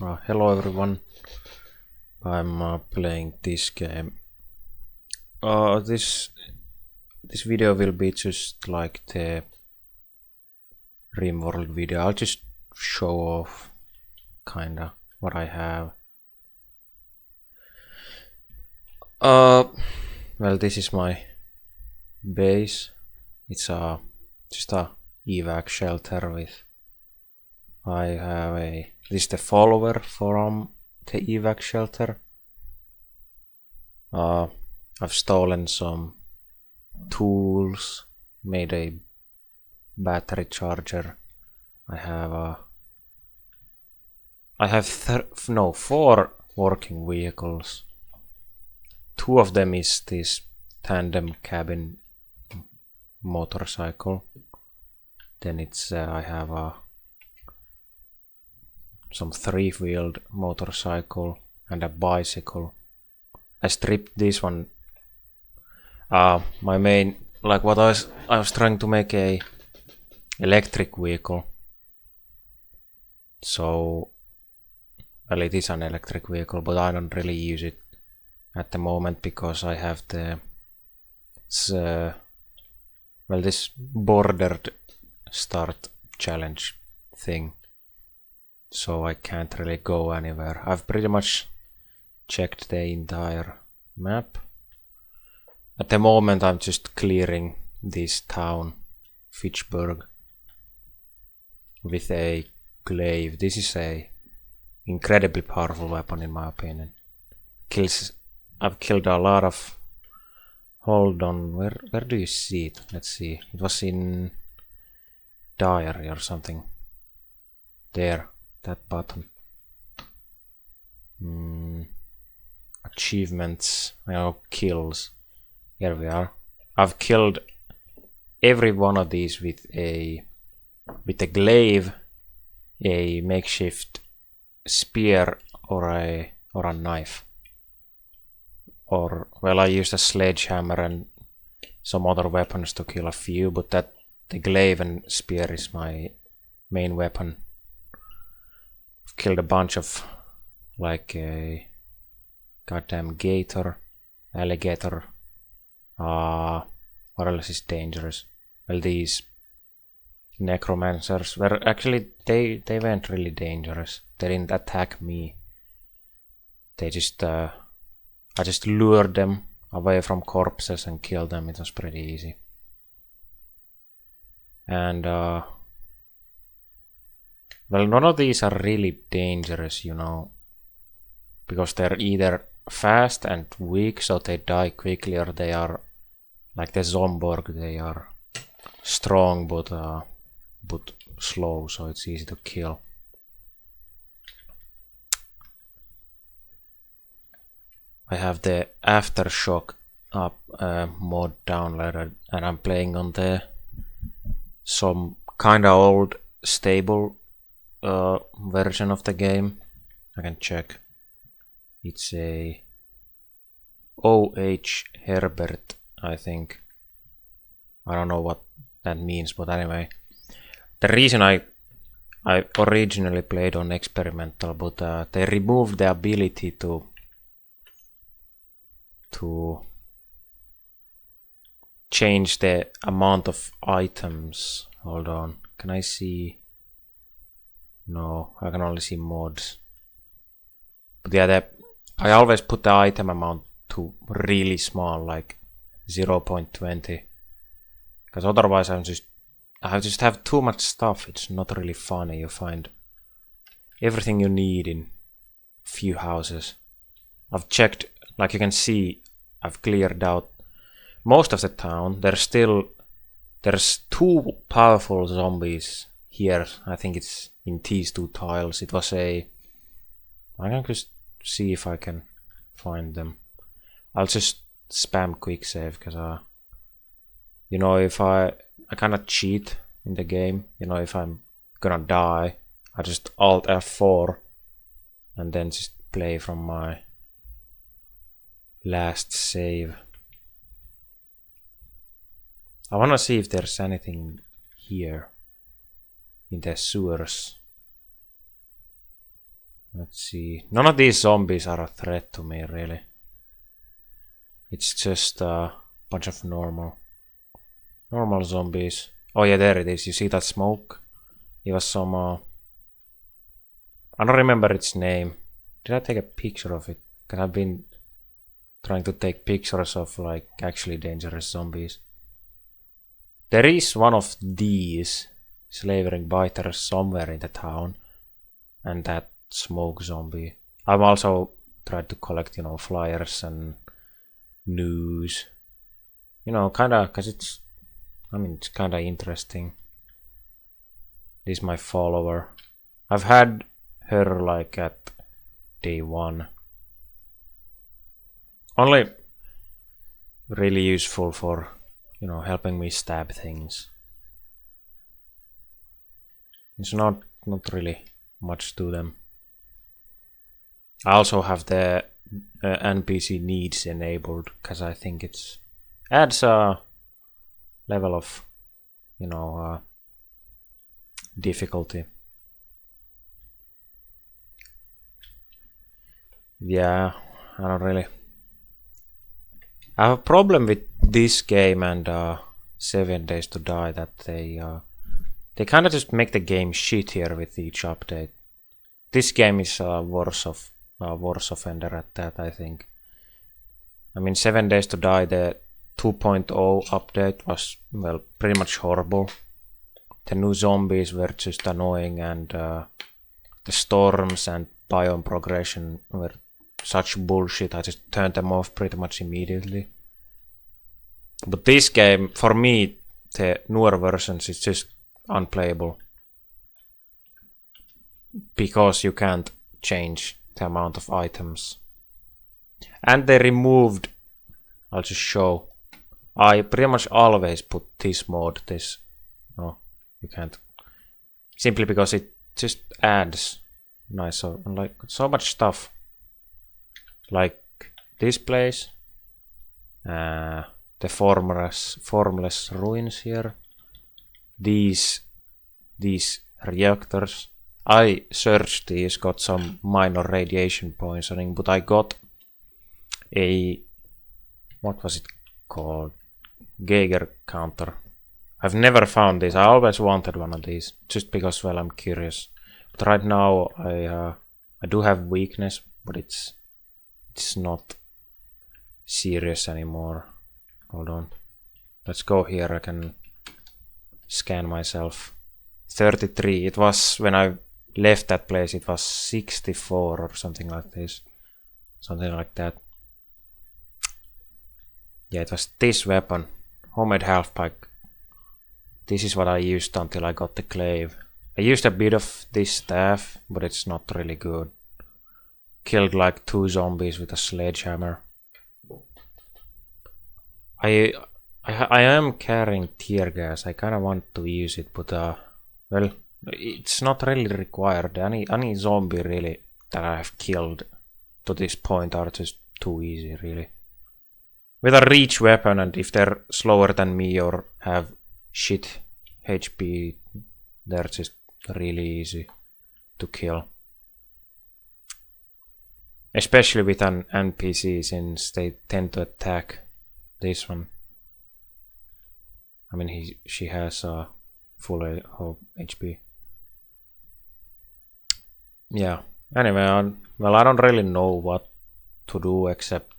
Hello everyone, I'm playing this game. This video will be just like the RimWorld video. I'll just show off kinda what I have. Well, this is my base. It's just a evac shelter with. I have this is the follower from the evac shelter. I've stolen some tools, made a battery charger. I have 4 working vehicles. 2 of them is this tandem cabin motorcycle. Then it's I have some 3-wheeled motorcycle and a bicycle. I stripped this one. My main, like what I was trying to make a electric vehicle. So, well, it is an electric vehicle, but I don't really use it at the moment because I have this bordered start challenge thing. So I can't really go anywhere. I've pretty much checked the entire map. At the moment I'm just clearing this town, Fitchburg, with a glaive. This is a incredibly powerful weapon in my opinion. I've killed a lot of. Hold on, where do you see it? Let's see. It was in diary or something. There, that button. Achievements, kills. Here we are. I've killed every one of these with a glaive, a makeshift spear, or a knife. Or, well, I used a sledgehammer and some other weapons to kill a few, but the glaive and spear is my main weapon. I've killed a bunch of, like a goddamn gator, alligator. What else is dangerous? Well, these necromancers were actually, they weren't really dangerous. They didn't attack me. They just I just lured them away from corpses and killed them. It was pretty easy. And well, none of these are really dangerous, you know, because they're either fast and weak, so they die quickly, or they are like the Zomborg. They are strong but slow, so it's easy to kill. I have the Aftershock mod downloaded, and I'm playing on some kinda old stable version of the game. I can check. It's a O.H. Herbert, I think. I don't know what that means, but anyway. The reason I originally played on experimental, but they removed the ability to change the amount of items. Hold on, can I see? No, I can only see mods. But yeah, I always put the item amount to really small, like 0.20, because otherwise I just have too much stuff. It's not really funny. You find everything you need in few houses. I've checked, like you can see, I've cleared out most of the town. There's 2 powerful zombies here. I think it's in these 2 tiles. It was I can just see if I can find them. I'll just spam quick save because you know, if I cannot cheat in the game. You know, if I'm gonna die, I just Alt F4 and then just play from my last save. I wanna see if there's anything here in the sewers. Let's see. None of these zombies are a threat to me, really. It's just a bunch of normal zombies. Oh yeah, there it is. You see that smoke? It was some... I don't remember its name. Did I take a picture of it? Because I've been trying to take pictures of like actually dangerous zombies. There is one of these slavering biters somewhere in the town. And that smoke zombie. I've also tried to collect, you know, flyers and news. You know, kinda, because it's... I mean, it's kinda interesting. This is my follower. I've had her like at day 1. Only really useful for, you know, helping me stab things. It's not really much to them. I also have the NPC needs enabled because I think it's adds a level of, you know, difficulty. Yeah, I don't really. I have a problem with this game and 7 Days to Die that they kind of just make the game shittier with each update. This game is a worse offender at that, I think. I mean, 7 Days to Die, the 2.0 update was, well, pretty much horrible. The new zombies were just annoying, and the storms and biome progression were such bullshit. I just turned them off pretty much immediately. But this game, for me, the newer versions is just unplayable. Because you can't change the amount of items. And they removed, I'll just show. I pretty much always put this mode, no, you can't. Simply because it just adds nice, like so much stuff. Like this place, the formless ruins here, these reactors. I searched these, got some minor radiation poisoning, but I got a, what was it called? Geiger counter. I've never found this. I always wanted one of these, just because, well, I'm curious. But right now I do have weakness, but it's not serious anymore. Hold on. Let's go here. I can scan myself. 33. It was when I left that place. It was 64 or something like this. Something like that. Yeah, it was this weapon. Homemade half pipe. This is what I used until I got the glaive. I used a bit of this staff, but it's not really good. Killed like 2 zombies with a sledgehammer. I am carrying tear gas. I kind of want to use it, but well, it's not really required. Any zombie really that I have killed to this point are just too easy, really. With a reach weapon, and if they're slower than me or have shit HP, they're just really easy to kill. Especially with an NPC, since they tend to attack this one. I mean, she has full HP. Yeah. Anyway, well, I don't really know what to do except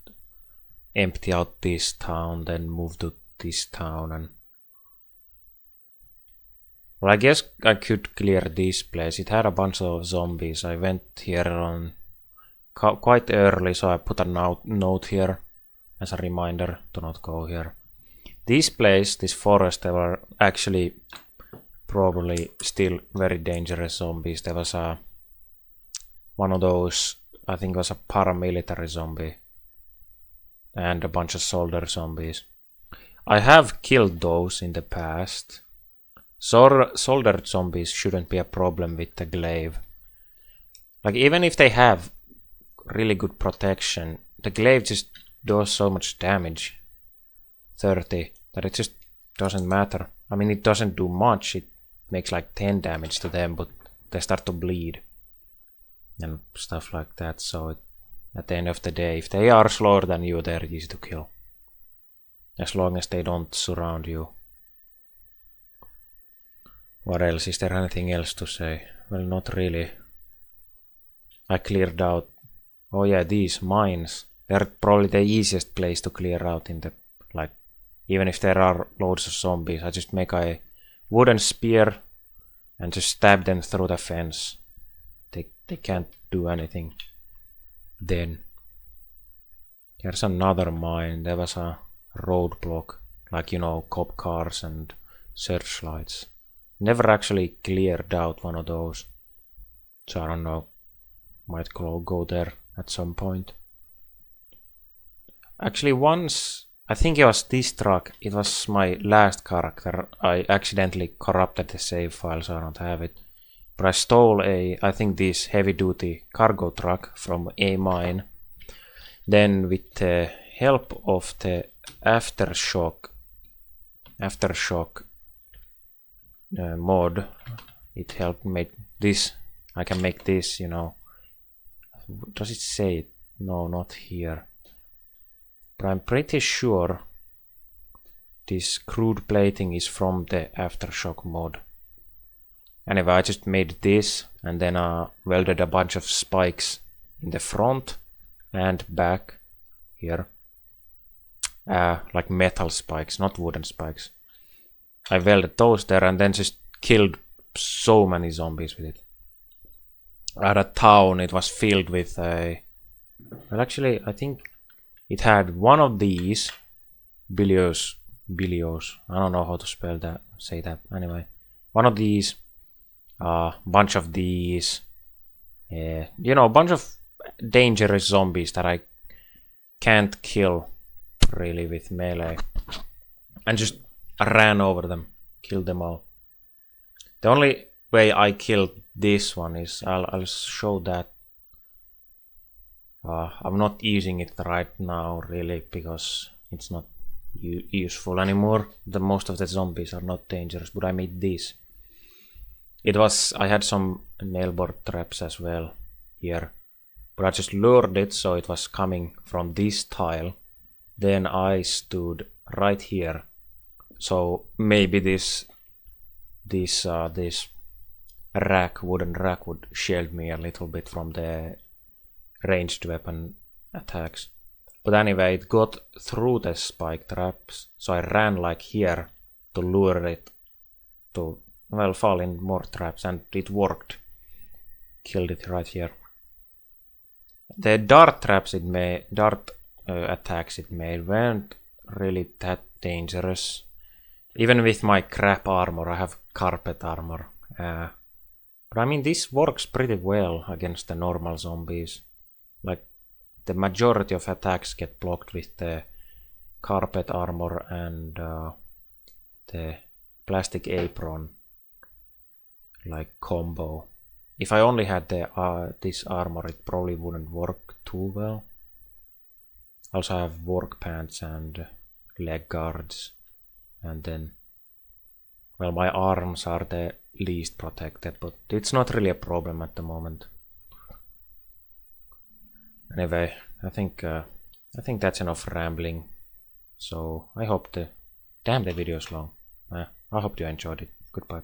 empty out this town, then move to this town, and well, I guess I could clear this place. It had a bunch of zombies. I went here on quite early, so I put a note here as a reminder to not go here. This place, this forest, there were actually probably still very dangerous zombies. There was one of those, I think it was a paramilitary zombie, and a bunch of soldier zombies. I have killed those in the past. Soldier zombies shouldn't be a problem with the glaive. Like, even if they have really good protection, the glaive just does so much damage, 30, that it just doesn't matter. I mean, it doesn't do much. It makes like 10 damage to them, but they start to bleed. and stuff like that. So at the end of the day, if they are slower than you, they're easy to kill. As long as they don't surround you. What else? Is there anything else to say? Well, not really. I cleared out. Oh yeah, these mines. They're probably the easiest place to clear out in the, like, even if there are loads of zombies, I just make a wooden spear and just stab them through the fence. They can't do anything. Then here's another mine. There was a roadblock, like, you know, cop cars and searchlights. Never actually cleared out one of those. So I don't know. Might go there at some point. Actually, once, I think it was this truck, it was my last character. I accidentally corrupted the save file, so I don't have it. But I stole I think this heavy-duty cargo truck from a mine. Then with the help of the aftershock mod, it helped make this. I can make this, you know. Does it say it? No, not here. But I'm pretty sure this crude plating is from the aftershock mod. Anyway, I just made this and then welded a bunch of spikes in the front and back here. Like metal spikes, not wooden spikes. I welded those there and then just killed so many zombies with it. At a town, it was filled with well, actually, I think it had one of these bilios. I don't know how to spell that, say that. Anyway, one of these, bunch of these, you know, a bunch of dangerous zombies that I can't kill really with melee, and just ran over them, killed them all. The only way I killed this one is I'll show that. I'm not using it right now really because it's not useful anymore. Most of the zombies are not dangerous, but I made this. I had some nailboard traps as well here, but I just lured it so it was coming from this tile. Then I stood right here, so maybe this wooden rack would shield me a little bit from the ranged weapon attacks. But anyway, it got through the spike traps, so I ran like here to lure it to, well, fall in more traps, and it worked. Killed it right here. The dart traps it made, attacks it made weren't really that dangerous. Even with my crap armor, I have carpet armor. But I mean, this works pretty well against the normal zombies. Like, the majority of attacks get blocked with the carpet armor and the plastic apron, like, combo. If I only had this armor, it probably wouldn't work too well. Also, I have work pants and leg guards, and then, well, my arms are the least protected, but it's not really a problem at the moment. Anyway, I think that's enough rambling. So I hope the video is long. I hope you enjoyed it. Goodbye.